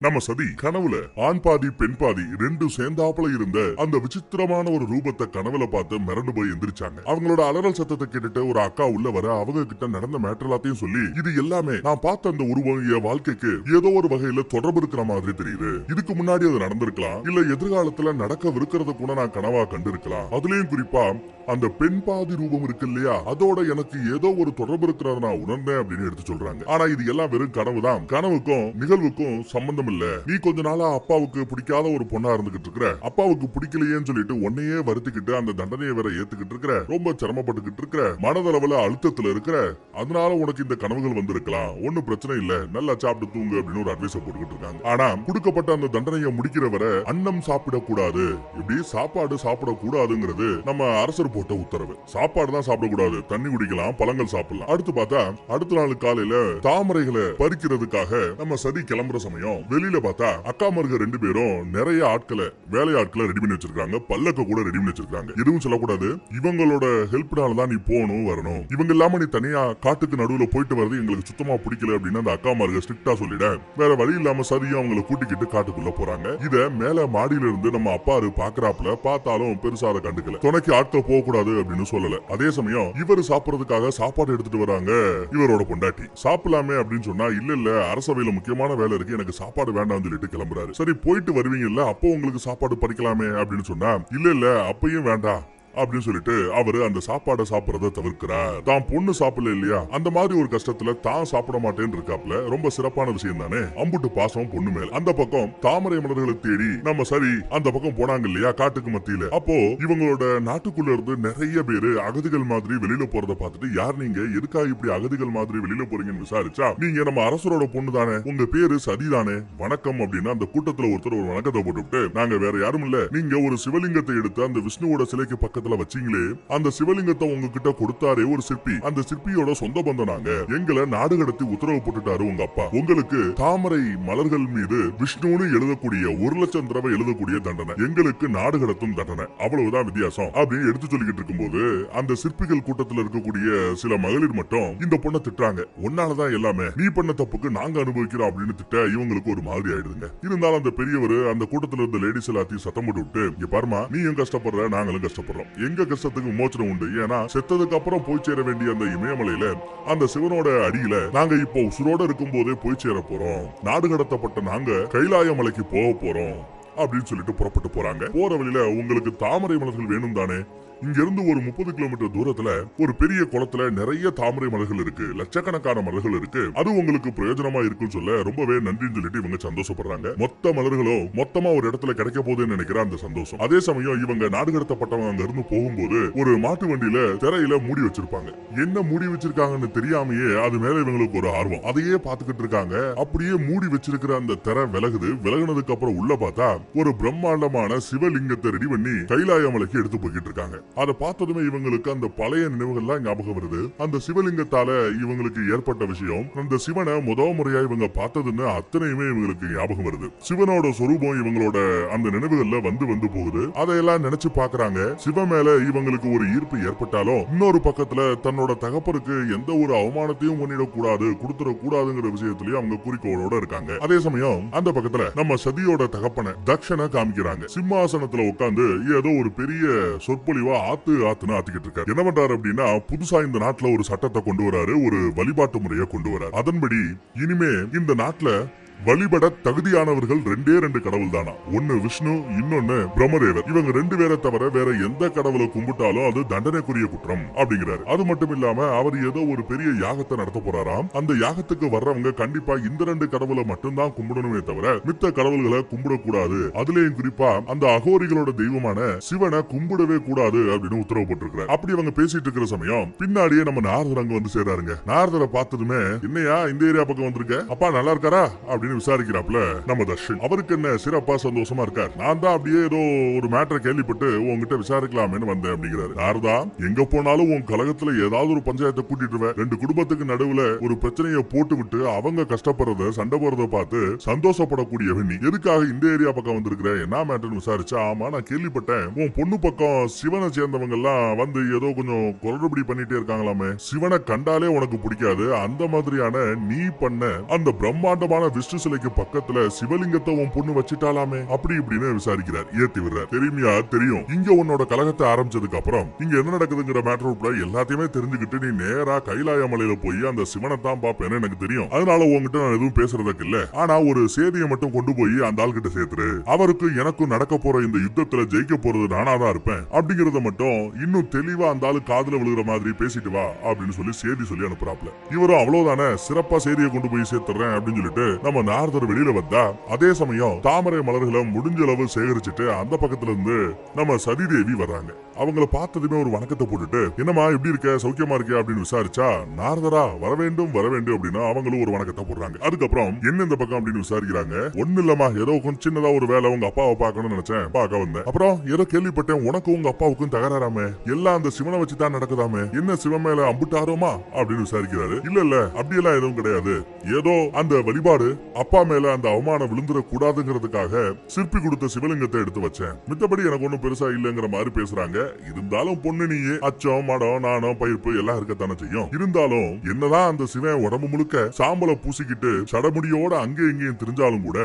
நம்ம சதி கனவுல ஆண் பாதி பெண் பாதி ரெண்டும் சேர்ந்தாப்புல இருந்த அந்த விசித்திரமான ஒரு ரூபத்தை கனவுல பார்த்து மிரண்டு போய் எந்திரிச்சாங்க. அவங்களோட அலறல் சத்தத்தை கேட்டுட்டு ஒரு அக்கா உள்ள வர அவங்க கிட்ட நடந்த மேட்டர் எல்லாத்தையும் சொல்லி, இது எல்லாமே நான் பார்த்த அந்த உருவம் என் வாழ்க்கைக்கு ஏதோ ஒரு வகையில தொடர்பு இருக்கிற மாதிரி தெரியுது. இதுக்கு முன்னாடி அது நடந்திருக்கலாம், இல்ல எதிர்காலத்துல நடக்கவிருக்கிறத கூட நான் கனவா கண்டிருக்கலாம். அதுலயும் குறிப்பா அந்த பெண் பாதி ரூபம் இருக்கு இல்லையா, அதோட எனக்கு ஏதோ ஒரு தொடர்பு இருக்கிறத நான் உணர்ந்தேன் அப்படின்னு எடுத்து சொல்றாங்க. ஆனா இது எல்லாம் வெறும் கனவுதான். கனவுக்கும் நிகழ்வுக்கும் சம்பந்தம் இல்ல. நீ கொஞ்ச நாளா அப்பாவுக்கு பிடிக்காத ஒரு பொண்ணா இருந்துகிட்டு இருக்கிற, அப்பாவுக்கு பிடிக்கலையேன்னு சொல்லிட்டு உன்னையே வருத்திக்கிட்டு அந்த தண்டனையை வேற ஏத்துக்கிட்டு இருக்கிற, ரொம்ப சிரமப்பட்டுக்கிட்டு இருக்கிற, மனதளவுல அழுத்தத்துல இருக்கிற, அதனால உனக்கு இந்த கனவுகள் வந்திருக்கலாம். ஒன்னும் பிரச்சனை இல்ல, நல்லா சாப்பிட்டு தூங்கு அப்படின்னு ஒரு அட்வைஸ் போட்டுக்கிட்டு இருக்காங்க. ஆனா கொடுக்கப்பட்ட அந்த தண்டனையை முடிக்கிற வரை அன்னம் சாப்பிடக்கூடாது, இப்படி சாப்பாடு சாப்பிடக்கூடாதுங்கிறது நம்ம அரசர் போட்ட உத்தரவு. சாப்பாடு தான் சாப்பிடக்கூடாது, தண்ணி குடிக்கலாம், பழங்கள் சாப்பிடலாம். அடுத்து பார்த்தா அடுத்த நாள் காலையில தாமரைகளை பறிக்கிறதுக்காக நம்ம சதி கிளம்புற சமயம் வெளியில பார்த்தா அக்காமார்கள் 2 பேரும் நிறைய ஆட்களை வேலையாட்களை ரெடி பண்ணி வச்சிருக்காங்க. பல்லக்க கூட ரெடி பண்ணி வச்சிருக்காங்க. எதுவும் சொல்லக்கூடாது, இவங்களோட ஹெல்ப்னால தான் நீ போகணும் வரணும், இவங்க இல்லாம நீ தனியா காட்டுக்கு நடுவுல போயிட்டு வர்றது எங்களுக்கு சுத்தமா பிடிக்கல அப்படின்னு அந்த அக்காமார்கள் ஸ்ட்ரிக்டா சொல்லிட, வேற வழி இல்லாம சரியா அவங்களை கூட்டிக்கிட்டு காட்டுக்குள்ள போறாங்க. இத மேல மாடியில இருந்து நம்ம அப்பாரு பாக்குறாப்புல, பார்த்தாலும் பெருசா அதை கண்டுக்கல. துணைக்கு ஆட்கள் போகக்கூடாது அப்படின்னு சொல்லல. அதே சமயம் இவர் சாப்பிடறதுக்காக சாப்பாடு எடுத்துட்டு வராங்க இவரோட பொண்டாட்டி. சாப்பிடலாமே அப்படின்னு சொன்னா, இல்ல அரசவையில முக்கியமான வேலை இருக்கு, எனக்கு சாப்பாடு வேண்டாம்னு சொல்லிட்டு கிளம்புறாரு. சரி போயிட்டு வருவீங்கல்ல, அப்போ உங்களுக்கு சாப்பாடு பறிக்கலாமே அப்படின்னு சொன்னா, இல்ல அப்பயும் வேண்டாம் அப்படின்னு சொல்லிட்டு அவரு அந்த சாப்பாடை சாப்பிடறத தவிர்க்கிறார். தான் பொண்ணு சாப்பிடல இல்லையா, அந்த மாதிரி ஒரு கஷ்டத்துல தான் சாப்பிட மாட்டேன்னு இருக்காப்ல. ரொம்ப சிறப்பான விஷயம் தானே. அம்புட்டு பாசம் பொண்ணு மேல. அந்த பக்கம் தாமரை மலர்களை தேடி நம்ம சரி அந்த பக்கம் போனாங்க இல்லையா காட்டுக்கு மத்தியில. அப்போ இவங்களோட நாட்டுக்குள்ள இருந்து நிறைய பேரு அகதிகள் மாதிரி வெளியில போறத பார்த்துட்டு, யார் நீங்க, எதுக்காக இப்படி அகதிகள் மாதிரி வெளியில போறீங்கன்னு விசாரிச்சா, நீங்க நம்ம அரசரோட பொண்ணு தானே, உங்க பேரு சதி தானே, வணக்கம் அப்படின்னு அந்த கூட்டத்துல ஒருத்தர் ஒரு வணக்கத்தை போட்டுவிட்டு, நாங்க வேற யாரும் இல்ல, நீங்க ஒரு சிவலிங்கத்தை எடுத்து அந்த விஷ்ணுவோட சிலைக்கு பக்கத்துல வச்சீங்களே, அந்த சிவலிங்கத்தை உங்ககிட்ட கொடுத்தாரே ஒரு சிற்பி, அந்த சிற்பியோட சொந்த பந்தம் நாங்க, எங்களை நாடு கடத்தி உத்தரவு போட்டுட்டாரு உங்க அப்பா. உங்களுக்கு தாமரை மலர்கள் மீது விஷ்ணுன்னு எழுதக்கூடிய 1,00,000 தடவை எழுதக்கூடிய தண்டனை, எங்களுக்கு நாடு கடத்தும் தண்டனை, அவ்வளவுதான் வித்தியாசம் அப்படின்னு எடுத்து சொல்லிக்கிட்டு இருக்கும்போது, அந்த சிற்பிகள் கூட்டத்தில் இருக்கக்கூடிய சில மகளிர் மட்டும் இந்த பொண்ணை திட்டுறாங்க. உன்னாலதான் எல்லாமே, நீ பண்ண தப்புக்கு நாங்க அனுபவிக்கிறோம் அப்படின்னு திட்ட இவங்களுக்கு ஒரு மாதிரி ஆயிடுதுங்க. இருந்தாலும் அந்த பெரியவர் அந்த கூட்டத்தில் இருந்த லேடிஸ் எல்லாத்தையும் சத்தம் போட்டு விட்டு, இங்க பாருமா, நீயும் கஷ்டப்படுற, நாங்களும் கஷ்டப்படுறோம், எங்க கஷ்டத்துக்கு விமோச்சனம் உண்டு. ஏன்னா செத்ததுக்கு அப்புறம் போய் சேர வேண்டிய அந்த இமயமலையில அந்த சிவனோட அடியில நாங்க இப்போ உசுரோட இருக்கும் போதே போய் சேர போறோம், நாடு கடத்தப்பட்ட நாங்க கைலாய மலைக்கு போக போறோம் அப்படின்னு சொல்லிட்டு புறப்பட்டு போறாங்க. போற வழியில உங்களுக்கு தாமரை மலர்கள் வேணும் தானே, இங்க இருந்து ஒரு 30 கிலோமீட்டர் தூரத்துல ஒரு பெரிய குளத்துல நிறைய தாமரை மலர்கள் இருக்கு, லட்சக்கணக்கான மலர்கள் இருக்கு, அது உங்களுக்கு பிரயோஜனமா இருக்குன்னு சொல்ல ரொம்பவே நன்றின்னு சொல்லிட்டு இவங்க சந்தோஷப்படுறாங்க. மொத்த மலர்களோ மொத்தமா ஒரு இடத்துல கிடைக்க போகுதுன்னு நினைக்கிற அந்த சந்தோஷம். அதே சமயம் இவங்க நாடு கடத்தப்பட்டவங்க அங்க இருந்து போகும்போது ஒரு மாட்டு வண்டியில திரையில மூடி வச்சிருப்பாங்க. என்ன மூடி வச்சிருக்காங்கன்னு தெரியாமையே அது மேல இவங்களுக்கு ஒரு ஆர்வம். அதையே பாத்துக்கிட்டு இருக்காங்க. அப்படியே மூடி வச்சிருக்கிற அந்த திரை விலகுது. விலகுனதுக்கு அப்புறம் உள்ள பார்த்தா ஒரு பிரம்மாண்டமான சிவலிங்கத்தை ரெடி பண்ணி கைலாய மலைக்கு எடுத்து போய்கிட்டு இருக்காங்க. அதை பார்த்ததுமே இவங்களுக்கு அந்த பழைய நினைவுகள்லாம் ஞாபகம் வருது. அந்த சிவலிங்கத்தால இவங்களுக்கு ஏற்பட்ட விஷயம், அந்த சிவனை முதல் முறையா இவங்க பார்த்ததுன்னு அத்தனையுமே இவங்களுக்கு ஞாபகம் வருது. சிவனோட சொரூபம் இவங்களோட அந்த நினைவுகள்ல வந்து போகுது. அதையெல்லாம் நினைச்சு பாக்குறாங்க. சிவ மேல இவங்களுக்கு ஒரு ஈர்ப்பு ஏற்பட்டாலும் இன்னொரு பக்கத்துல தன்னோட தகப்பருக்கு எந்த ஒரு அவமானத்தையும் பண்ணிடக்கூடாது, கொடுத்துடக்கூடாதுங்கிற விஷயத்திலயும் அவங்க குறிக்கோளோட இருக்காங்க. அதே சமயம் அந்த பக்கத்துல நம்ம சதியோட தகப்பனை தக்ஷனை காமிக்கிறாங்க. சிம்மாசனத்துல உட்கார்ந்து ஏதோ ஒரு பெரிய சொற்பொழிவா ஆத்துன்னு ஆத்திக்கிட்டு இருக்காரு. என்ன பண்றாரு அப்படின்னா, புதுசா இந்த நாட்டுல ஒரு சட்டத்தை கொண்டு வராரு, ஒரு வழிபாட்டு முறையை கொண்டு வராரு. அதன்படி இனிமே இந்த நாட்டுல வழிபட தகுதியானவர்கள் 2 கடவுள் தானா, ஒன்னு விஷ்ணு, இன்னொன்னு பிரம்மதேவர். இவங்க 2 பேரை தவிர வேற எந்த கடவுளை கும்பிட்டாலும் அது தண்டனைக்குரிய குற்றம் அப்படிங்கிறாரு. அது மட்டும் இல்லாம அவர் ஏதோ ஒரு பெரிய யாகத்தை நடத்த போறாராம். அந்த யாகத்துக்கு வர்றவங்க கண்டிப்பா இந்த 2 கடவுளை மட்டும்தான் கும்பிடணுமே தவிர மித்த கடவுள்களை கும்பிடக்கூடாது. அதுலயும் குறிப்பா அந்த அகோரிகளோட தெய்வமான சிவனை கும்பிடவே கூடாது அப்படின்னு உத்தரவு போட்டிருக்கிறார். அப்படி அவங்க பேசிட்டு இருக்கிற சமயம் பின்னாடியே நம்ம நாரதர் அங்க வந்து சேராருங்க. நாரதரை பார்த்ததுமே, என்னையா இந்த ஏரியா பக்கம் வந்திருக்க, அப்பா நல்லா இருக்காரா அப்படின்னு விசாரிக்கிறாப்ல நம்ம தர்ஷன். அவருக்கு என்ன சிறப்பா சந்தோஷமா இருக்கார். நான் தான் அப்படியே ஏதோ ஒரு மேட்டரை கேள்விப்பட்டு உங்ககிட்ட விசாரிக்கலாமேன்னு வந்தேன் அப்படிங்கிறாரு. நாரதா, எங்க போனாலும் உன் கழகத்துல ஏதாவது ஒரு பஞ்சாயத்தை கூட்டிட்டு 2 குடும்பத்துக்கு நடுவுல ஒரு பிரச்சனையை போட்டு விட்டு அவங்க கஷ்டப்படுறத சண்டை போறத பார்த்து சந்தோஷப்படக்கூடியவன் நீ. எதுக்காக இந்த ஏரியா பக்கம் வந்திருக்கிற, என்ன மேட்டர்னு விசாரிச்சா, ஆமா நான் கேள்விப்பட்டேன் உன் பொண்ணு பக்கம் சிவனை சேர்ந்தவங்க எல்லாம் வந்து ஏதோ கொஞ்சம் குளறுபடி பண்ணிட்டே இருக்காங்களாமே, சிவனை கண்டாலே உனக்கு பிடிக்காது, அந்த மாதிரியான நீ பண்ண அந்த பிரம்மாண்டமான விஷ்ணு விஷ்ணு சிலைக்கு பக்கத்துல சிவலிங்கத்தை உன் பொண்ணு வச்சிட்டாலாமே அப்படி இப்படின்னு விசாரிக்கிறார். ஏத்தி விடுறார். தெரியுமியா? தெரியும். இங்க உன்னோட கலகத்தை ஆரம்பிச்சதுக்கு அப்புறம் இங்க என்ன நடக்குதுங்கிற மேட்டர் உட்பட எல்லாத்தையுமே தெரிஞ்சுக்கிட்டு நீ நேரா கைலாய மலையில போய் அந்த சிவனை தான் பாப்பேன்னு எனக்கு தெரியும். அதனால உங்ககிட்ட நான் எதுவும் பேசுறதுக்கு இல்ல. ஆனா ஒரு செய்தியை மட்டும் கொண்டு போய் அந்த ஆள் கிட்ட சேர்த்துரு. அவருக்கு எனக்கும் நடக்க போற இந்த யுத்தத்துல ஜெயிக்க போறது நானாதான் இருப்பேன் அப்படிங்கறத மட்டும் இன்னும் தெளிவா அந்த ஆளு காதுல விழுகிற மாதிரி பேசிட்டு வா அப்படின்னு சொல்லி செய்தி சொல்லி அனுப்புறாப்ல. இவரும் அவ்வளவுதானே, சிறப்பா செய்தியை கொண்டு போய் சேர்த்துறேன் அப்படின்னு சொல்லிட்டு நம்ம நாரதர் வெளியில வந்தா, அதே சமயம் தாமரை மலர்களை முடிஞ்ச அளவு சேகரிச்சுட்டு அந்த பக்கத்துல இருந்து நம்ம சதிதேவி வர்றாங்க. அவங்கள பார்த்ததுமே ஒரு வணக்கத்தை போட்டுட்டு, என்னமா எப்படி இருக்க, சௌக்கியமா இருக்க அப்படின்னு விசாரிச்சா, நாரதரா வர வேண்டும் அப்படின்னா அவங்களும் ஒரு வணக்கத்தை போடுறாங்க. அதுக்கப்புறம் என்ன இந்த பக்கம் அப்படின்னு விசாரிக்கிறாங்க. ஒண்ணு இல்லமா, ஏதோ கொஞ்சம் சின்னதா ஒரு வேலை, உங்க அப்பாவை பார்க்கணும்னு நினைச்சேன், பார்க்க வந்தேன். அப்புறம் ஏதோ கேள்விப்பட்டேன் உனக்கும் உங்க அப்பாவுக்கும் தகராறாமே, எல்லாம் அந்த சிவனை வச்சுதான் நடக்குதாமே, என்ன சிவன் மேல அம்புட்டாரோமா அப்படின்னு விசாரிக்கிறாரு. இல்ல அப்படியெல்லாம் எதுவும் கிடையாது, ஏதோ அந்த வழிபாடு அப்பா மேல அந்த அவமானம் விழுந்துட கூடாதுங்கிறதுக்காக சிற்பி கொடுத்த சிவலிங்கத்தை எடுத்து வச்சேன், மித்தபடி எனக்கு ஒண்ணும் பெருசா இல்லங்கிற மாதிரி பேசுறாங்க. இருந்தாலும் பொண்ணு நீயே, அச்சம் மடம் நாணம் பயிர்ப்பு எல்லாம் இருக்கத்தானே செய்யும். இருந்தாலும் என்னதான் அந்த சிவன் உடம்பு முழுக்க சாம்பலை பூசிக்கிட்டு சடமுடியோட அங்கே இங்கேயும் தெரிஞ்சாலும் கூட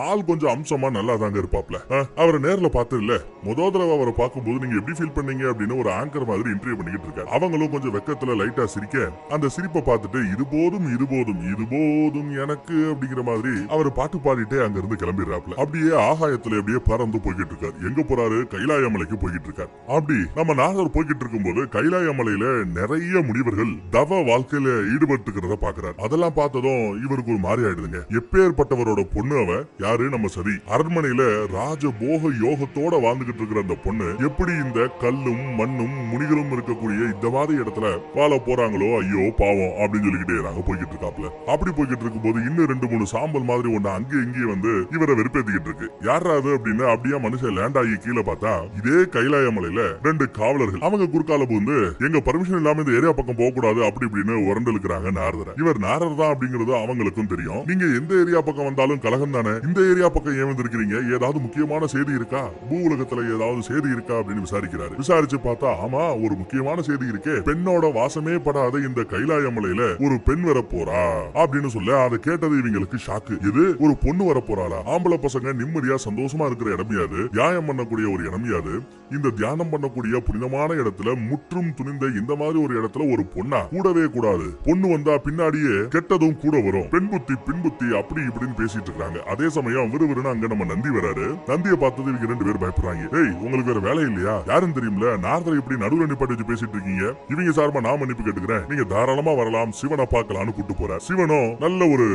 ஆள் கொஞ்சம் அம்சமா நல்லா தாங்க இருப்பாப்ல. அவரை நேர்ல பார்த்து இல்ல, முதல் தடவை அவரை பார்க்கும்போது நீங்க எப்படி ஃபீல் பண்ணீங்க அப்படின்னு ஒரு ஆங்கர் மாதிரி இன்டர்வியூ பண்ணிக்கிட்டு இருக்காரு. அவங்களும் கொஞ்சம் வெக்கத்துல லைட்டா சிரிக்க, அந்த சிரிப்பை பார்த்துட்டு இது போதும் இது போதும் இது போதும் எனக்கு அப்படிங்கிற மாதிரி அவர் பாட்டு பாடிட்டே அங்க இருந்து கிளம்பிடுறாப்ல. அப்படியே ஆகாயத்துல அப்படியே பறந்து போய்கிட்டு இருக்காரு. எங்க போறாரு? கைலாய மலைக்கு போய்கிட்டு இருக்காரு. அப்படி நம்ம நாகர் போய்கிட்டு இருக்கும் போது கைலாய மலையில நிறைய முனிவர்கள் தவ வாழ்க்கையில ஈடுபட்டுக்கிறத பாக்குறாரு. அதெல்லாம் பார்த்ததும் இவருக்கு ஒரு மாதிரி ஆயிடுதுங்க. எப்பேற்பட்டவரோட பொண்ணு அவ, யாரு? நம்ம சதி. அரண்மனையில ராஜ போக யோகத்தோட வாழ்ந்துகிட்டு இருக்கிற அந்த பொண்ணு எப்படி இந்த கல்லும் மண்ணும் முனிகளும் இருக்கக்கூடிய இந்த மாதிரி இடத்துல வாழ போறாங்களோ, ஐயோ பாவம் அப்படின்னு சொல்லிக்கிட்டே நாங்க போய்கிட்டு இருக்காப்ல. அப்படி போய்கிட்டு இருக்கும் போது இன்னும் 2-3 சாம்பல் மாதிரி ஒண்ணு அங்கே இங்கேயும் வந்து இவரை வெறுப்பேத்திக்கிட்டு இருக்கு. யாராவது அப்படின்னு அப்படியே மனுஷன் லேண்ட் ஆகி கீழே பார்த்தா, இதே கைலாய மலையில 2 காவலர்கள் அவங்க குறுக்கால புகுந்து எங்க பர்மிஷன் இல்லாம இந்த ஏரியா பக்கம் போக கூடாது அப்படி இப்படின்னு உரண்டலுக்குறாங்க நாரதரை. இவர் நாரதர் தான் அப்படிங்கறது அவங்களுக்கும் தெரியும். நீங்க எந்த ஏரியா பக்கம் வந்தாலும் கலகம் தானே, இந்த ஏரியா பக்கம் ஏன் வந்திருக்கீங்க, ஏதாவது முக்கியமான செய்தி இருக்கா, பூ உலகத்துல ஏதாவது செய்தி இருக்கா அப்படின்னு விசாரிக்கிறாரு. விசாரிச்சு பார்த்தா, ஆமா ஒரு முக்கியமான செய்தி இருக்கே, பெண்ணோட வாசமே படாத இந்த கைலாய மலையில ஒரு பெண் வர போறா அப்படின்னு சொல்ல, அதை கேட்டது இவங்களுக்கு ஷாக்கு. இது ஒரு பொண்ணு வர போறாளா? ஆம்பளை பசங்க நிம்மதியா சந்தோஷமா இருக்கிற இடமையாது, தியானம் பண்ணக்கூடிய ஒரு இடமையாது, இந்த தியானம் பண்ணக்கூடிய புனிதமான இடத்துல முற்றும் துணிந்த இந்த மாதிரி ஒரு இடத்துல ஒரு பொண்ணா கூடவே கூடாது, பொண்ணு வந்தா பின்னாடியே கெட்டதும் கூட வரும், பெண் புத்தி பின் புத்தி அப்படி இப்படின்னு பேசிட்டு இருக்காங்க. அதே சமயம் விறுவிறுன்னு அங்க நம்ம நந்தி வராரு. நந்தியை பார்த்தது இவங்க 2 பேர் பயப்படுறாங்க. ஏய் உங்களுக்கு வேற வேலை இல்லையா, யாருன்னு தெரியும்ல, நாரதரை இப்படி நடுவில் நிப்பாட்டி வச்சு பேசிட்டு இருக்கீங்க, இவங்க சார்பா நான் மன்னிப்பு கேட்டுக்கிறேன், நீங்க தாராளமா வரலாம், சிவனை பார்க்கலாம்னு கூட்டு போறார். சிவனும் நல்ல ஒரு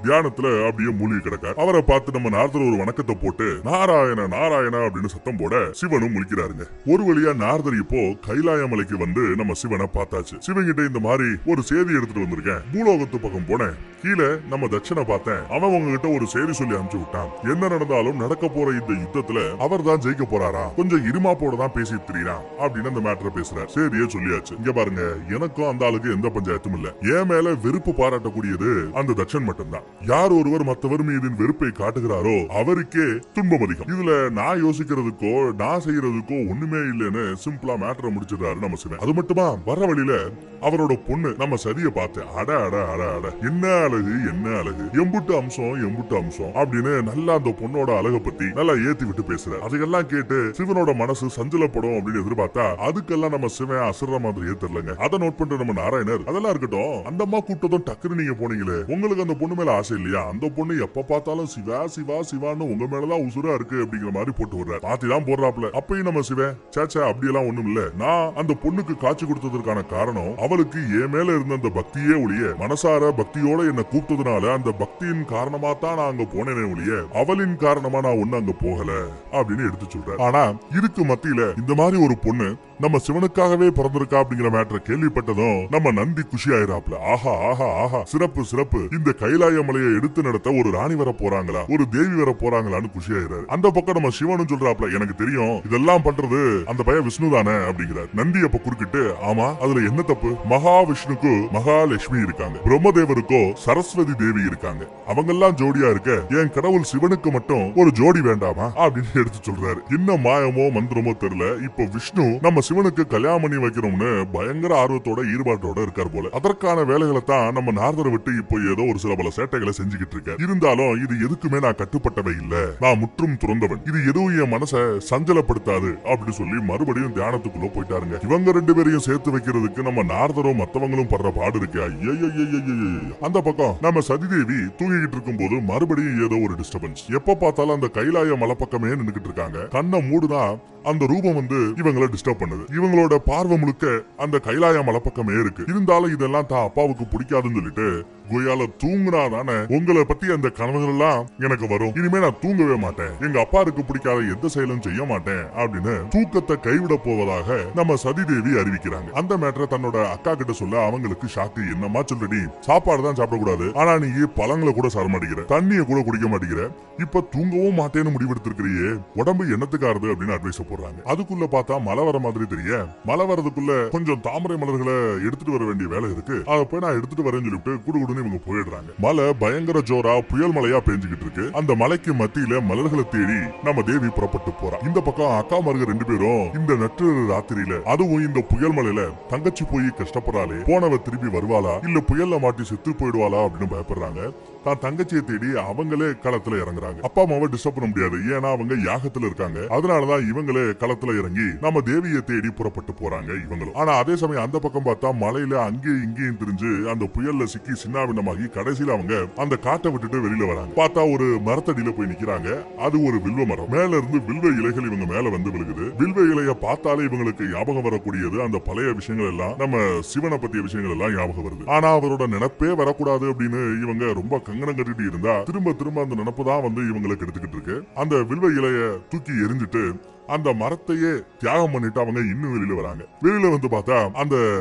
தியானத்துல அப்படியே மூழ்கி கிடக்கார். அவரை பார்த்து நம்ம நாரதர் ஒரு வணக்கத்தை போட்டு நாராயண நாராயணா அப்படின்னு சத்தம் போட சிவனும் முழிக்கிறாருங்க. ஒரு வழியா நாரதர் இப்போ கைலாய மலைக்கு வந்து நம்ம சிவனை பார்த்தாச்சு. சிவன்கிட்ட இந்த மாதிரி ஒரு செய்தி எடுத்துட்டு வந்திருக்கேன், பூலோகத்து பக்கம் போனேன், கீழே நம்ம தட்சனை பார்த்தேன், அவன் உங்ககிட்ட ஒரு செய்தி சொல்லி அனுப்பிச்சு விட்டான், என்ன நடந்தாலும் நடக்க போற இந்த யுத்தத்துல அவர் தான் ஜெயிக்க போறாரா, கொஞ்சம் இருமாப்போட தான் பேசிட்டு திரியறான் அப்படின்னு அந்த மேட்டரை பேசுறாரு. செய்தியே சொல்லியாச்சு. இங்க பாருங்க, எனக்கும் அந்த ஆளுக்கு எந்த பஞ்சாயத்தும் இல்ல, என் மேல வெறுப்பு பாராட்டக்கூடியது அந்த தட்சன் மட்டும்தான். யார் ஒருவர் மற்றவர் மீது வெறுப்பை காட்டுகிறாரோ அவருக்கே துன்பம் அதிகம். இதுல நான் யோசிக்கிறதுக்கோ நான் செய்யறதுக்கோ ஒண்ணுமே இல்லைன்னு சிம்பிளா மேட்டரை முடிச்சிருக்காரு நம்ம சிவன். அது மட்டுமா, வர வழியில அவரோட பொண்ணு நம்ம சதியை பார்த்து அட அட அட அட என்ன அழகு என்ன அழகு, எம்புட்டு அம்சம் எம்புட்டு அம்சம் அப்படின்னு நல்லா அந்த பொண்ணோட அழகை பத்தி நல்லா ஏத்தி விட்டு பேசுறாரு. அதையெல்லாம் கேட்டு சிவனோட மனசு சஞ்சலப்படும் அப்படின்னு எதிர்பார்த்தா அதுக்கெல்லாம் நம்ம சிவன் அசுற மாதிரியே தெரியலங்க. அதை நோட் பண்ற நம்ம நாராயணர், அதெல்லாம் இருக்கட்டும், அந்த அம்மா கூட்டதும் டக்குன்னு நீங்க போனீங்களே, உங்களுக்கு அந்த பொண்ணு மேல ஆசை இல்லையா, அந்த பொண்ணு எப்ப பார்த்தாலும் சிவா சிவா சிவான்னு உங்க மேலதான் உசுரா இருக்கு அப்படிங்கிற மாதிரி போட்டு விடுறாரு. பாத்திதான் போடுறாப்ல. அப்பயும் நம்ம சிவன் சேச்சா அப்படியெல்லாம் ஒண்ணும் இல்ல, நான் அந்த பொண்ணுக்கு காட்சி கொடுத்ததற்கான காரணம் அவளுக்கு என் மேல இருந்த அந்த பக்தியே ஒழிய, மனசார பக்தியோட என்ன கூப்பிட்டதுனால அந்த பக்தியின் காரணமா தான் நான் அங்க போனேனே ஒழிய அவளின் காரணமா நான் ஒண்ணு அங்க போகல அப்படின்னு எடுத்து சொல்றேன். ஆனா இதுக்கு மத்தியில இந்த மாதிரி ஒரு பொண்ணு நம்ம சிவனுக்காகவே பிறந்திருக்கா அப்படிங்கிற மேட்டரை கேள்விப்பட்டதும் நம்ம நந்தி குஷி ஆயிராப்ல. ஆஹா ஆஹா ஆஹா, சிறப்பு சிறப்பு, இந்த கைலாய மலையை எடுத்து நடத்த ஒரு ராணி வர போறாங்களா, ஒரு தேவி வர போறாங்களான்னு குஷி ஆயிராரு. அந்த பக்கம் நம்ம சிவனும் சொல்றாப்ல, எனக்கு தெரியும் இதெல்லாம் பண்றது அந்த பையன் விஷ்ணு தானே அப்படிங்கிறார். நந்தி அப்ப குறுக்கிட்டு, ஆமா அதுல என்ன தப்பு, மகாவிஷ்ணுக்கு மகாலட்சுமி இருக்காங்க, பிரம்மதேவருக்கோ சரஸ்வதி தேவி இருக்காங்க, அவங்க எல்லாம் ஜோடியா இருக்க என் கடவுள் சிவனுக்கு மட்டும் ஒரு ஜோடி வேண்டாமா அப்படின்னு எடுத்து சொல்றாரு. என்ன மாயமோ மந்திரமோ தெரியல, இப்ப விஷ்ணு நம்ம சிவனுக்கு கல்யாணம் பண்ணி வைக்கணும்னு பயங்கர ஆர்வத்தோட ஈடுபாட்டோட இருக்கார் போல. அதற்கான வேலைகளை தான் நம்ம நாரதரை விட்டு இப்போ ஏதோ ஒரு சில பல சேட்டைகளை செஞ்சுக்கிட்டு இருக்காரு. இருந்தாலும் இது எதுக்குமே நான் கட்டுப்பட்டவை இல்ல, நான் முற்றும் துறந்தவன், இது எதுவும் என் மனசை சஞ்சலப்படுத்தாது அப்படின்னு சொல்லி மறுபடியும் தியானத்துக்குள்ள போயிட்டாருங்க. இவங்க ரெண்டு பேரையும் சேர்த்து வைக்கிறதுக்கு நம்ம நாரதரும் மத்தவங்களும் படுற பாடு இருக்கு. அந்த பக்கம் நம்ம சதிதேவி தூங்கிக்கிட்டு இருக்கும் போது மறுபடியும் ஏதோ ஒரு டிஸ்டர்பன்ஸ். எப்ப பார்த்தாலும் அந்த கைலாய மலை பக்கமே நின்னுகிட்டு இருக்காங்க. கண்ணை மூடுனா அந்த ரூபம் வந்து இவங்களை டிஸ்டர்ப் பண்ணுது. இவங்களோட பார்வை முழுக்க அந்த கைலாய மலை பக்கமே இருக்கு. இருந்தாலும் இதெல்லாம் தான் அப்பாவுக்கு பிடிக்காதுன்னு சொல்லிட்டு கோயால தூங்குனா தானே உங்களை பத்தி அந்த கனவுகள் எல்லாம் எனக்கு வரும், இனிமே நான் தூங்கவே மாட்டேன், எங்க அப்பாருக்கு பிடிக்காத எந்த செயலும் செய்ய மாட்டேன் அப்படின்னு தூக்கத்தை கைவிட போவதாக நம்ம சதிதேவி அறிவிக்கிறாங்க. அந்த மேட்டரை தன்னோட அக்கா கிட்ட சொல்ல அவங்களுக்கு ஷாக்கு. என்னமா சொல்றடி, சாப்பாடு தான் சாப்பிடக்கூடாது, ஆனா நீ பழங்களை கூட சார மாட்டேங்கிற, தண்ணியை கூட குடிக்க மாட்டேங்கிற, இப்ப தூங்கவும் மாட்டேன்னு முடிவெடுத்திருக்கிறியே, உடம்பு என்னத்துக்காருது அப்படின்னு அட்வைஸ் போடுறாங்க. அதுக்குள்ள பார்த்தா மழை வர மாதிரி தெரிய, மழை வரதுக்குள்ள கொஞ்சம் தாமரை மலர்களை எடுத்துட்டு வர வேண்டிய வேலை இருக்கு, அதை போய் நான் எடுத்துட்டு வரேன்னு சொல்லிட்டு குடுகுடுன்னு இவங்க போயிடுறாங்க. மழை பயங்கர ஜோரா புயல் மலையா பெஞ்சுக்கிட்டு இருக்கு. அந்த மலைக்கு மத்தியில மலர்களை தேடி நம்ம தேவி புறப்பட்டு போறா. இந்த பக்கம் அக்கா மருக ரெண்டு பேரும் இந்த நட்டு ராத்திரியில, அதுவும் இந்த புயல் மலையில தங்கச்சி போய் கஷ்டப்படுறாளே, போனவ திருப்பி வருவாளா இல்ல புயல்ல மாட்டி செத்து போயிடுவாளா அப்படின்னு பயப்படுறாங்க. தான் தங்கச்சியை தேடி அவங்களே களத்துல இறங்குறாங்க. அப்பா அம்மாவை டிஸ்டர்ப் பண்ண முடியாது, ஏன்னா அவங்க யாகத்துல இருக்காங்க. அதனாலதான் இவங்களே களத்துல இறங்கி நம்ம தேவியை தேடி புறப்பட்டு போறாங்க இவங்களும். ஆனா அதே சமயம் அந்த பக்கம் பார்த்தா மலையில அங்கேயும் இங்கேயும் தெரிஞ்சு அந்த புயல்ல சிக்கி சின்னாபின்னமாகி கடைசியில அவங்க அந்த காட்டை விட்டுட்டு வெளியில வராங்க. பார்த்தா ஒரு மரத்தடியில போய் நிக்கிறாங்க. அது ஒரு வில்வ மரம். மேல இருந்து வில்வ இலைகள் இவங்க மேல வந்து விழுகுது. வில்வ இலைய பார்த்தாலே இவங்களுக்கு ஞாபகம் வரக்கூடியது அந்த பழைய விஷயங்கள் எல்லாம், நம்ம சிவனை பத்திய விஷயங்கள் எல்லாம் ஞாபகம் வருது. ஆனா அவரோட நினைப்பே வரக்கூடாது அப்படின்னு இவங்க ரொம்ப கங்கணம் கட்டிட்டு இருந்தா திரும்ப திரும்ப அந்த நினைப்பு தான் வந்து இவங்களுக்கு எடுத்துக்கிட்டு இருக்கு. அந்த வில்வ இலைய தூக்கி எரிஞ்சிட்டு அந்த மரத்தையே தியாகம் பண்ணிட்டு அவங்க இன்னும் வெளியில வராங்க. வெளியில வந்து பார்த்தா அந்த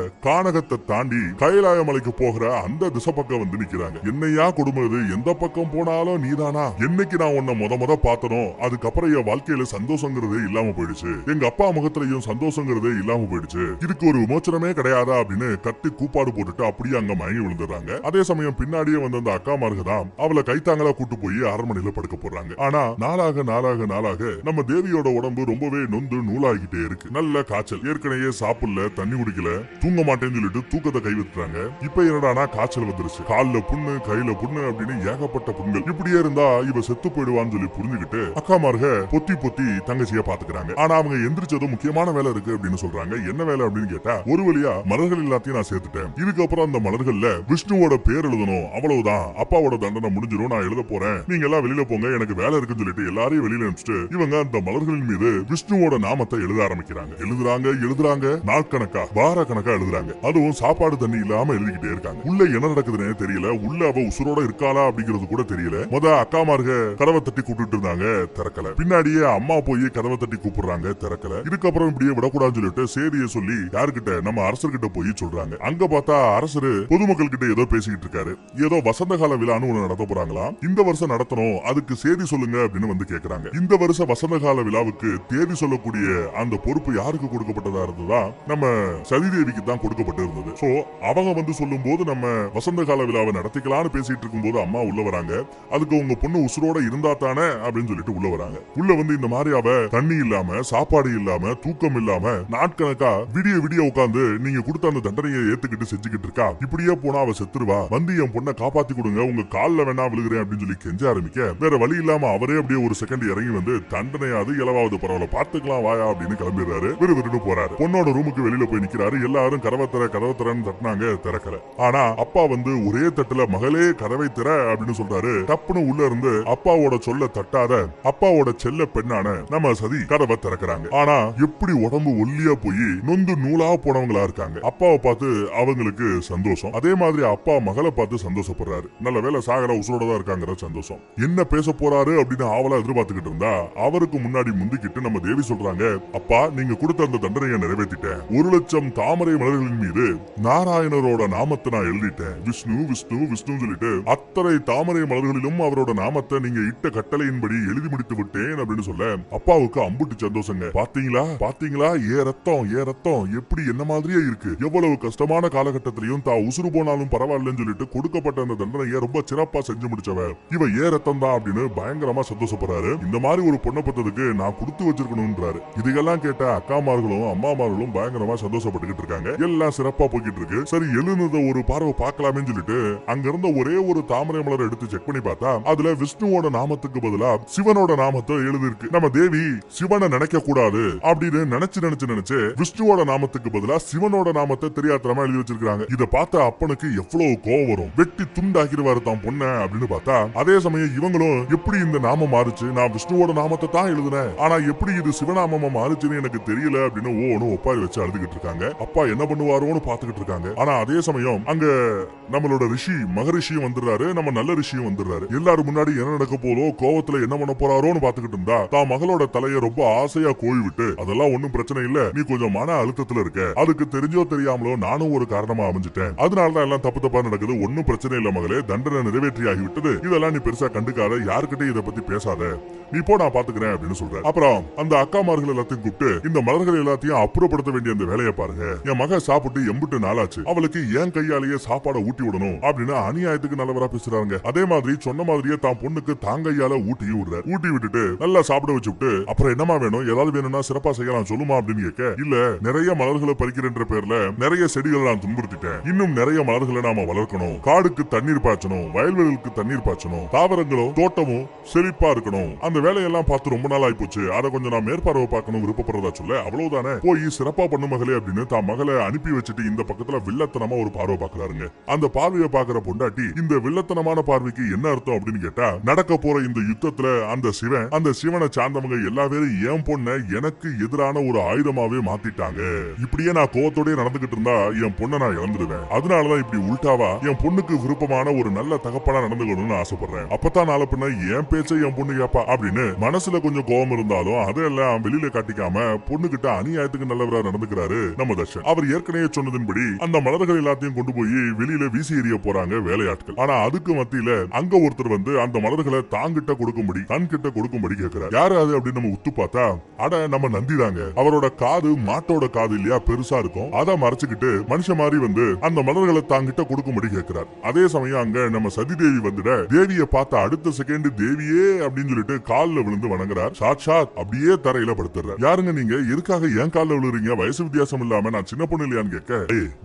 கானகத்தை தாண்டி கைலாய மலைக்கு போகிற அந்த திசை பக்கம் வந்து நிக்கிறாங்க. என்னையா குடும்பம் இது, எந்த பக்கம் போனாலும் நீதானா, என்னைக்கு நான் உன்னை முத பார்த்தனோ அதுக்கப்புறம் என் வாழ்க்கையில சந்தோஷங்கிறதே இல்லாம போயிடுச்சு, எங்க அப்பா முகத்திலையும் சந்தோஷங்கிறதே இல்லாம போயிடுச்சு, இதுக்கு ஒரு விமோச்சனமே கிடையாதா அப்படின்னு கட்டி கூப்பாடு போட்டுட்டு அப்படியே அங்க மயங்கி விழுந்துடுறாங்க. அதே சமயம் பின்னாடியே வந்து அந்த அக்காமாருக்கு தான் அவளை கைத்தாங்களா கூட்டு போய் அரண்மனையில படுக்க போடுறாங்க. ஆனா நாளாக நாளாக நாளாக நம்ம தேவியோட உடம்பு ரொம்பவே நொந்து நூலாகிட்டே இருக்கு. நல்ல காய்ச்சல், ஏற்கனவே சாப்பிடல, தண்ணி குடிக்கல, தூங்க மாட்டேன்னு சொல்லிட்டு தூக்கத்தை கைவிட்டுறாங்க. இப்ப என்னடானா காய்ச்சல் வந்துருச்சு, கால்ல புண்ணு கையில புண்ணு அப்படின்னு ஏகப்பட்ட புண்கள். இப்படியே இருந்தா இவ செத்து போயிடுவான்னு சொல்லி புரிஞ்சுக்கிட்டு அக்காமார்க பொத்தி பொத்தி தங்கச்சிய பாத்துக்கிறாங்க. ஆனா அவங்க எந்திரிச்சதும் முக்கியமான வேலை இருக்கு அப்படின்னு சொல்றாங்க. என்ன வேலை அப்படின்னு கேட்டா, ஒரு வழியா மலர்கள் எல்லாத்தையும் நான் சேர்த்துட்டேன், இதுக்கப்புறம் அந்த மலர்கள்ல விஷ்ணுவோட பேர் எழுதணும், அவ்வளவுதான், அப்பாவோட தண்டனை முடிஞ்சிடும், நான் எழுத போறேன், நீங்க எல்லாம் வெளியில போங்க, எனக்கு வேலை இருக்குன்னு சொல்லிட்டு எல்லாரையும் வெளியில அனுப்பிச்சிட்டு இவங்க அந்த மலர்களின் மீது விஷ்ணுவோட நாமத்தை எழுத ஆரம்பிக்கிறாங்க. எழுதுறாங்க நாட்கணக்கா வார கணக்கா எழுதுறாங்க. அதுவும் சாப்பாடு தண்ணி இல்லாம எழுதிக்கிட்டே இருக்காங்க. உள்ள என்ன நடக்குதுன்னு தெரியல, உள்ள அவ உசுரோட இருக்காளா அப்படிங்கிறது கூட தெரியல. அக்காமார்க கதவை தட்டி கூப்பிட்டு இருந்தாங்க, திறக்கல. பின்னாடியே அம்மா போய் கதவை தட்டி கூப்பிடுறாங்க, திறக்கல. இதுக்கப்புறம் இப்படியே விடக்கூடாதுன்னு சொல்லிட்டு சேதியை சொல்லி யாருக்கிட்ட, நம்ம அரசர்கிட்ட போய் சொல்றாங்க. அங்க பார்த்தா அரசரு பொதுமக்கள் கிட்ட ஏதோ பேசிக்கிட்டு இருக்காரு. ஏதோ வசந்த கால விழான்னு ஒண்ணு நடத்த போறாங்களா, இந்த வருஷம் நடத்தணும், அதுக்கு சேதி சொல்லுங்க அப்படின்னு வந்து கேக்குறாங்க. இந்த வருஷம் வசந்த கால விழாவுக்கு தேதி சொல்லக்கூடிய அந்த பொறுப்பு யாருக்கு கொடுக்கப்பட்டதா இருந்ததா, நம்ம சதிதேவிக்கு தான் கொடுக்கப்பட்டு இருந்தது. சோ அவங்க வந்து சொல்லும் போது நம்ம வசந்த கால விழாவை நடத்திக்கலாம்னு பேசிட்டு இருக்கும் போது அம்மா உள்ள வராங்க. அதுக்கு உங்க பொண்ணு உசுரோட இருந்தா தானே அப்படின்னு சொல்லிட்டு உள்ள வராங்க. உள்ள வந்து இந்த மாதிரி அவ தண்ணி இல்லாம, சாப்பாடு இல்லாம, தூக்கம் இல்லாம நாட்கணக்கா விடிய விடிய உட்கார்ந்து நீங்க கொடுத்த அந்த தண்டனையை ஏத்துக்கிட்டு செஞ்சுக்கிட்டு இருக்கா, இப்படியே போனா அவ செத்துருவா, வந்து என் பொண்ணை காப்பாத்தி கொடுங்க, உங்க கால்ல வேணா விழுகிறேன் அப்படின்னு சொல்லி கெஞ்ச ஆரம்பிக்க, வேற வழி இல்லாம அவரே அப்படியே ஒரு செகண்ட் இறங்கி வந்து தண்டனையாவது இலவாவது பரவாயில்ல பாத்துக்கலாம் வாயா அப்படின்னு கிளம்பிடுறாரு. விறுவிறுன்னு போறாரு. பொண்ணோட ரூமுக்கு வெளியில போய் நிக்கிறாரு. எல்லாரும் கதவை திறன்னு தட்டினாங்க, திறக்கல. ஆனா அப்பா வந்து ஒரே தட்டுல மகளே கதவை திற அப்படின்னு சொல்றாரு. டப்புன்னு உள்ள இருந்து அப்பாவோட சொல்ல தட்டாத அப்பாவோட செல்ல பெண்ணான நம்ம சதி கதவை திறக்கிறாங்க. ஆனா எப்படி உடம்பு ஒல்லியா போய் நொந்து நூலா போனவங்களா இருக்காங்க. அப்பாவை பார்த்து அவங்களுக்கு சந்தோஷம். அதே மாதிரி அப்பா மகளை பார்த்து சந்தோஷப்படுறாரு. நல்ல வேலை சாகர உசுரோட தான் இருக்காங்கிற சந்தோஷம். என்ன பேச போறாரு அப்படின்னு ஆவலா எதிர்பார்த்துக்கிட்டு இருந்தா அவருக்கு முன்னாடி முந்திக்கிட்டு நம்ம தேவி சொல்றாங்க, அப்பா நீங்க கொடுத்த அந்த தண்டனையை நிறைவேற்றிட்டேன், 1,00,000 தாமரை மலர்களின் மீது நாராயணரோட நாமத்தை நான் எழுதிட்டேன், விஷ்ணு விஷ்ணு விஷ்ணு சொல்லிட்டு அத்தனை தாமரை மலர்களிலும் அவரோட நாமத்தை நீங்க இட்ட கட்டளையின்படி எழுதி முடித்து விட்டேன் அப்படின்னு சொல்ல அப்பாவுக்கு அம்புட்டு சந்தோஷங்க. பாத்தீங்களா ஏ ரத்தம் எப்படி என்ன மாதிரியே இருக்கு, எவ்வளவு கஷ்டமான காலகட்டத்திலையும் தான் உசுறு போனாலும் பரவாயில்லன்னு சொல்லிட்டு கொடுக்கப்பட்ட அந்த தண்டனையை ரொம்ப சிறப்பா செஞ்சு முடிச்சவ இவ ஏ ரத்தம் தான் அப்படின்னு பயங்கரமா சந்தோஷப்படுறாரு. இந்த மாதிரி ஒரு பொண்ணை பத்ததுக்கு நான் கொடுத்து வச்ச வச்சிருக்கணும்ன்றாரு. இதுக்கெல்லாம் கேட்ட அக்காமார்களும் அம்மாமார்களும் பயங்கரமா சந்தோஷப்பட்டுக்கிட்டு இருக்காங்க. எல்லாம் சிறப்பா போய்கிட்டு இருக்கு. சரி எழுதுனத ஒரு பார்வை பார்க்கலாமே சொல்லிட்டு அங்க இருந்த ஒரே ஒரு தாமரை மலர் எடுத்து செக் பண்ணி பார்த்தா அதுல விஷ்ணுவோட நாமத்துக்கு பதிலா சிவனோட நாமத்தை எழுதிருக்கு. நம்ம தேவி சிவனை நினைக்க கூடாது அப்படின்னு நினைச்சு விஷ்ணுவோட நாமத்துக்கு பதிலா சிவனோட நாமத்தை தெரியாதரமா எழுதி வச்சிருக்காங்க. இத பார்த்த அப்பனுக்கு எவ்வளவு கோவம் வரும். வெட்டி துண்டாக்கிடுவாரு தான் பொண்ண அப்படின்னு பார்த்தா அதே சமயம் இவங்களும் எப்படி இந்த நாமம் மாறுச்சு, நான் விஷ்ணுவோட நாமத்தை தான் எழுதுனேன், ஆனா எப்படி இது சிவநாமமா மாறுச்சுன்னு எனக்கு தெரியல அப்படின்னு ஒப்பாரி வச்சு அழுதுகிட்டு இருக்காங்க. அப்பா என்ன பண்ணுவாரோன்னு பாத்துக்கிட்டு இருக்காங்க. ஆனா அதே சமயம் அங்க நம்மளோட ரிஷி மகரிஷியும் வந்துடுறாரு, நம்ம நல்ல ரிஷியும் வந்துடுறாரு. எல்லாரும் முன்னாடி என்ன நடக்க போதோ கோவத்துல என்ன பண்ண போறாரோன்னு பாத்துக்கிட்டு இருந்தா தான் மகளோட தலைய ரொம்ப ஆசையா கோழி விட்டு அதெல்லாம் ஒண்ணும் பிரச்சனை இல்ல, நீ கொஞ்சம் மன அழுத்தத்துல இருக்க, அதுக்கு தெரிஞ்சோ தெரியாமலோ நானும் ஒரு காரணமா அமைஞ்சிட்டேன், அதனாலதான் எல்லாம் தப்பு தப்பா நடக்குது, ஒன்னும் பிரச்சனை இல்ல மகளே, தண்டனை நிறைவேற்றி ஆகிவிட்டது, இதெல்லாம் நீ பெருசா கண்டுக்காத, யாருக்கிட்டே இதை பத்தி பேசாத, நீ போ நான் பாத்துக்கிறேன் அப்படின்னு சொல்ற. அப்புறம் அந்த அக்காமார்கள் எல்லாத்தையும் கூப்பிட்டு இந்த மலர்கள் எல்லாத்தையும் அப்புறப்படுத்த வேண்டிய அந்த வேலையை பாருங்க, என் மக சாப்பிட்டு எம்பிட்டு நாளாச்சு, அவளுக்கு ஏன் கையாலேயே சாப்பாடை ஊட்டி விடணும் அப்படின்னு அநியாயத்துக்கு நல்லவரா பேசுறாங்க. அதே மாதிரி சொன்ன மாதிரியே தான் பொண்ணுக்கு தாங்கையால ஊட்டியும் விடுற. ஊட்டி விட்டுட்டு நல்லா சாப்பிட வச்சுட்டு அப்புறம் என்னமா வேணும், ஏதாவது வேணும்னா சிறப்பா செய்யலாம் சொல்லுமா அப்படின்னு கேட்க, இல்ல நிறைய மலர்களை பறிக்கிறன்ற பேர்ல நிறைய செடிகளை நான் துன்புறுத்திட்டேன், இன்னும் நிறைய மலர்களை நாம வளர்க்கணும், காடுக்கு தண்ணீர் பாய்ச்சணும், வயல்வெளிகளுக்கு தண்ணீர் பாய்ச்சணும், தாவரங்களும் தோட்டமும் செழிப்பா இருக்கணும், அந்த வேலையெல்லாம் பார்த்து ரொம்ப நாள் ஆயிப்போச்சு, அதை கொஞ்சம் நான் மேற்பார்வை பார்க்கணும் விருப்பப்படுறதா சொல்ல, அவ்வளவுதானே போய் சிறப்பா பண்ணு மகளே அப்படின்னு தான் மகளை அனுப்பி வச்சுட்டு இந்த பக்கத்துல வில்லத்தனமா ஒரு பார்வை பாக்குறாருங்க. அந்த பார்வையை பாக்குற பொண்டாட்டி இந்த வில்லத்தனமான பார்வைக்கு என்ன அர்த்தம் அப்படின்னு கேட்டா, நடக்க போற இந்த யுத்தத்துல அந்த சிவனை சார்ந்தவங்க எல்லா பேரும் என் பொண்ண எனக்கு எதிரான ஒரு ஆயுதமாவே மாத்திட்டாங்க, இப்படியே நான் கோவத்தோட நடந்துகிட்டு இருந்தா என் பொண்ணை நான் இழந்துடுவேன், அதனாலதான் இப்படி உள்டாவா என் பொண்ணுக்கு விருப்பமான ஒரு நல்ல தகப்பனா நடந்துக்கணும்னு ஆசைப்படுறேன், அப்பதான் நாளை பின்ன என் பேச்சை என் பொண்ணு கேப்பா அப்படின்னு மனசுல கொஞ்சம் கோபம் இருந்தாலும் அதெல்லாம் வெளியில காட்டிக்காம பொண்ணுகிட்ட அநியாயத்துக்கு நல்லவரா நடந்துக்கிறாரு நம்ம தர்ஷன். அவர் ஏற்கனவே சொன்னதின்படி அந்த மலர்கள் எல்லாத்தையும் கொண்டு போய் வெளியில வீசி எறிய போறாங்க வேலையாட்கள். ஆனா அதுக்கு மத்தியில அங்க ஒருத்தர் வந்து அந்த மலர்களை தாங்கிட்ட கொடுக்கும்படி தன் கிட்ட கொடுக்கும்படி கேட்கிறார். யாரு அது அப்படின்னு நம்ம உத்து பார்த்தா அட நம்ம நந்தி தாங்க. அவரோட காது மாட்டோட காது இல்லையா, பெருசா இருக்கும், அதை மறைச்சுக்கிட்டு மனுஷ மாதிரி வந்து அந்த மலர்களை தாங்கிட்ட கொடுக்கும்படி கேட்கிறார். அதே சமயம் அங்க நம்ம சதி தேவி வந்துட தேவியை பார்த்த அடுத்த செகண்ட் தேவியே அப்படின்னு சொல்லிட்டு கால்ல விழுந்து வணங்குறார். சாட்சாத் அப்படியே தரையில படுத்துறார். யாருங்க நீங்க, எதுக்காக ஏன் கால்ல விழுறீங்க, வயசு வித்தியாசம் இல்லாம நான் சின்ன பொண்ணு இல்லையான்னு கேட்க,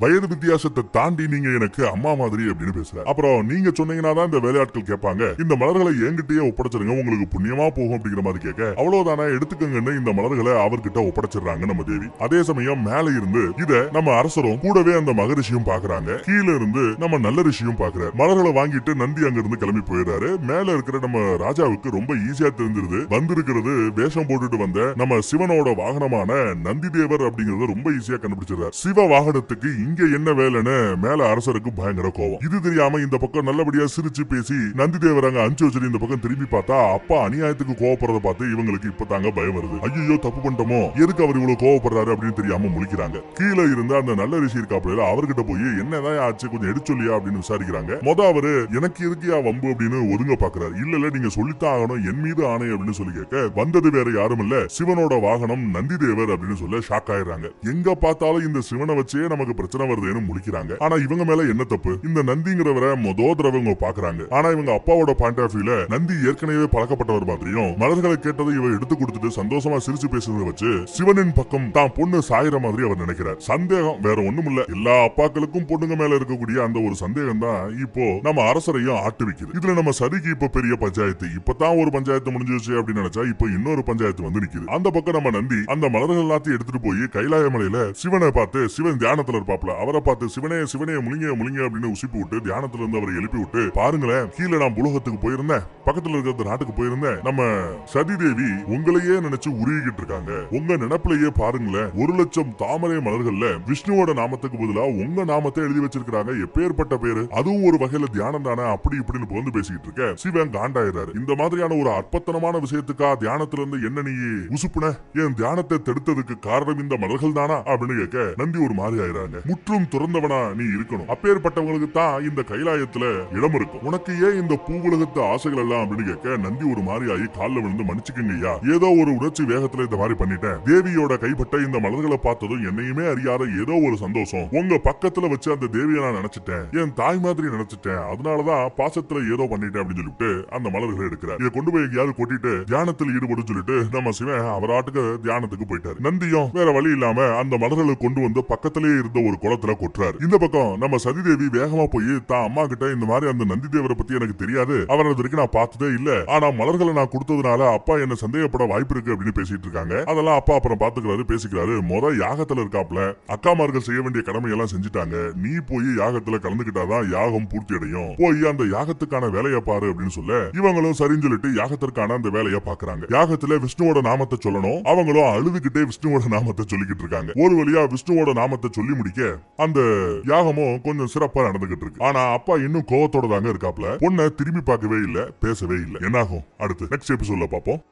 வயது வித்தியாசத்தை தாண்டி நீங்க எனக்கு அம்மா மாதிரி அப்படின்னு பேசுறாரு. அப்புறம் நீங்க சொன்னீங்கன்னா தான் இந்த வேலையாட்கள் கேட்பாங்க, இந்த மலர்களை என்கிட்டயே ஒப்படைச்சிருங்க உங்களுக்கு புண்ணியமா போகும் அப்படிங்கிற மாதிரி கேட்க, அவ்வளவுதானே எடுத்துக்கங்கன்னு இந்த மலர்களை அவர்கிட்ட ஒப்படைச்சிடுறாங்க நம்ம தேவி. அதே சமயம் மேல இருந்து இத நம்ம அரசரும் கூடவே அந்த மகரிஷியும் பாக்குறாங்க. கீழே இருந்து நம்ம நல்ல ரிஷியும் பாக்குறாரு. மலர்களை வாங்கிட்டு நந்தி அங்க இருந்து கிளம்பி போயிடுறாரு. மேல இருக்கிற நம்ம ராஜாவுக்கு ரொம்ப ஈஸியா தெரிஞ்சிருது வந்திருக்கிறது வேஷம் போட்டுட்டு வந்த நம்ம சிவனோட வாகனமான நந்தி தேவர் அப்படிங்கறத ரொம்ப ஈஸியா கண்டுபிடிச்சிருக்காரு. சிவ வாகனத்துக்கு இங்க என்ன வேலைன்னு மேல அரசருக்கு பயங்கர கோவம். இது தெரியாம இந்த பக்கம் நல்லபடியா சிரிச்சு பேசி நந்தி தேவர் அங்க அஞ்சு வச்சு இந்த பக்கம் திரும்பி பார்த்தா அப்பா அநியாயத்துக்கு கோவப்படுறத பார்த்து இவங்களுக்கு இப்ப தாங்க பயம் வருது. ஐயோ தப்பு பண்ணிட்டோமோ, எதுக்கு அவர் இவ்வளவு கோவப்படுறாரு அப்படின்னு தெரியாம முழிக்கிறாங்க. கீழே இருந்து அந்த நல்ல ரிஷி இருக்காப்புல அவர்கிட்ட போய் என்னதான் ஆச்சு கொஞ்சம் எடுச்சொல்லியா அப்படின்னு விசாரிக்கிறாங்க. அவரு எனக்கு இருக்கியா வம்பு அப்படின்னு ஒதுங்க பாக்குறாரு. இல்ல நீங்க சொல்லித்தான் ஆகணும், என் மீது ஆணை அப்படின்னு சொல்லி கேட்க, வந்தது வேற யாரும் இல்ல சிவனோட வாகனம் நந்தி தேவர் அப்படின்னு சொல்ல ஷாக் ஆயிடுறாங்க. எங்க பார்த்தாலும் இந்த சிவனை வச்சே நமக்கு பிரச்சனை வருதுன்னு முழிக்கிறாங்க. ஆனா இவங்க மேல என்ன தப்பு, இந்த நந்திங்கிறவரை தடவை இவங்க பாக்குறாங்க. ஆனா இவங்க அப்பாவோட பாயிண்ட் ஆஃப் வியூல நந்தி ஏற்கனவே பழக்கப்பட்டவர் மாதிரியும் மலர்களை கேட்டதை இவ எடுத்து கொடுத்துட்டு சந்தோஷமா சிரிச்சு பேசுறதை வச்சு சிவனின் பக்கம் தான் பொண்ணு சாயிற மாதிரி அவர் நினைக்கிறார். சந்தேகம் வேற ஒண்ணும் இல்ல, எல்லா அப்பாக்களுக்கும் பொண்ணுங்க மேல இருக்கக்கூடிய அந்த ஒரு சந்தேகம் தான் இப்போ நம்ம அரசரையும் ஆட்டு வைக்குது. இதுல நம்ம சதிக்கு இப்ப பெரிய பஞ்சாயத்து, இப்பதான் ஒரு பஞ்சாயத்து முடிஞ்சிருச்சு அப்படின்னு நினைச்சா இப்ப இன்னொரு பஞ்சாயத்து வந்து நிக்குது. அந்த பக்கம் நம்ம நந்தி அந்த மலர்கள் எல்லாத்தையும் எடுத்துட்டு போய் கைலாய மலையில சிவனை பார்த்து, சிவன் தியானத்துல இருப்பாப்ல, அவரை பார்த்து சிவனே சிவனே முழிங்க முழிங்க அப்படின்னு உசிப்பி விட்டு தியானத்துல இருந்து அவரை எழுப்பி விட்டு, பாருங்களேன் கீழே நான் புலகத்துக்கு போயிருந்தேன், பக்கத்துல இருக்கிற நாட்டுக்கு போயிருந்தேன், நம்ம சதி தேவி உங்களையே நினைச்சு உருகிட்டு இருக்காங்க, உங்க நினைப்பிலேயே பாருங்களேன் 1,00,000 தாமரை மலர்கள்ல விஷ்ணுவோட நாமத்துக்கு பதிலா உங்க நாமத்தை எழுதி வச்சிருக்காங்க, எப்பேற்பட்ட பேரு, அதுவும் ஒரு வகையில தியானம் தானே அப்படி இப்படின்னு புகழ்ந்து பேசிக்கிட்டு இருக்க சிவன் காண்டாயிராரு. இந்த மாதிரியான ஒரு அற்பத்தனமான விஷயத்துக்கா தியானத்துல இருந்து என்ன நீ உசுப்புன, என் தியானத்தை தடுத்ததுக்கு காரணம் இந்த மலர்கள் தானா அப்படின்னு கேட்க நந்தி ஒரு மாதிரி ஆயிராங்க. முற்றும் துறந்தவனா நீ இருக்கணும், அப்பேற்பட்டவங்களுக்கு தான் இந்த கைலாயத்துல இடம் இருக்கும், உனக்கு ஏன் இந்த பூவுலகத்து ஆசைகள் எல்லாம் அப்படின்னு கேட்க நந்தி ஒரு மாதிரி ஆகி காலில் விழுந்து மன்னிச்சுக்கங்கய்யா, ஏதோ ஒரு உணர்ச்சி வேகத்துல இந்த மாதிரி பண்ணிட்டேன், தேவியோட கைப்பட்ட இந்த மலர்களை பார்த்ததும் என்னையுமே அறியாத ஏதோ ஒரு சந்தோஷம் உங்க பக்கத்துல வச்சு அந்த தேவியை நான் நினைச்சிட்டேன், என் தாய் மாதிரி நினைச்சிட்டேன், அதனாலதான் பாசத்துல ஏதோ பண்ணிட்டேன் அப்படின்னு சொல்லிட்டு அந்த மலர்களை எடுக்கிறார். இதை கொண்டு போய் எங்கேயாவது கொட்டிட்டு தியானத்தில் ஈடுபடும் சொல்லிட்டு நம்ம நம்ம சிவன் அவராட்டுக்கு தியானத்துக்கு போயிட்டாரு. நந்தியும் வேற வழி இல்லாம அந்த மலர்களை கொண்டு வந்து பக்கத்திலேயே இருந்த ஒரு குளத்துல கொட்டுறாரு. இந்த பக்கம் நம்ம சதிதேவி வேகமா போய் தான் அம்மா கிட்ட இந்த மாதிரி அந்த நந்தி தேவரை பத்தி எனக்கு தெரியாது, அவரை வரைக்கும் நான் பார்த்ததே இல்ல, ஆனா மலர்களை நான் கொடுத்ததுனால அப்பா என்ன சந்தேகப்பட வாய்ப்பு இருக்கு அப்படின்னு பேசிட்டு இருக்காங்க. அதெல்லாம் அப்பா அப்புறம் பாத்துக்கிறாரு, பேசிக்கிறாரு. யாகத்துல இருக்காப்ல அக்காமார்கள் செய்ய வேண்டிய கடமை எல்லாம் செஞ்சுட்டாங்க, நீ போய் யாகத்துல கலந்துகிட்டாதான் யாகம் பூர்த்தி அடையும், போய் அந்த யாகத்துக்கான வேலையை பாரு அப்படின்னு சொல்ல இவங்களும் சரின்னு சொல்லிட்டு யாகத்திற்கான அந்த வேலையை பாக்குறாங்க. யாகத்துல விஷ்ணுவோட நாமத்தை சொல்லணும், அவங்களும் அழுதுகிட்டே விஷ்ணுவோட நாமத்தை சொல்லிக்கிட்டு இருக்காங்க. ஒரு வழியா விஷ்ணுவோட நாமத்தை சொல்லி முடிக்க அந்த யாகமும் கொஞ்சம் சிறப்பா நடந்துகிட்டு இருக்கு. ஆனா அப்பா இன்னும் கோவத்தோட தாங்க இருக்காப்ல. பொண்ணை திரும்பி பார்க்கவே இல்ல, பேசவே இல்ல. என்னாகும் அடுத்து நெக்ஸ்ட் எபிசோட்ல பாப்போம்.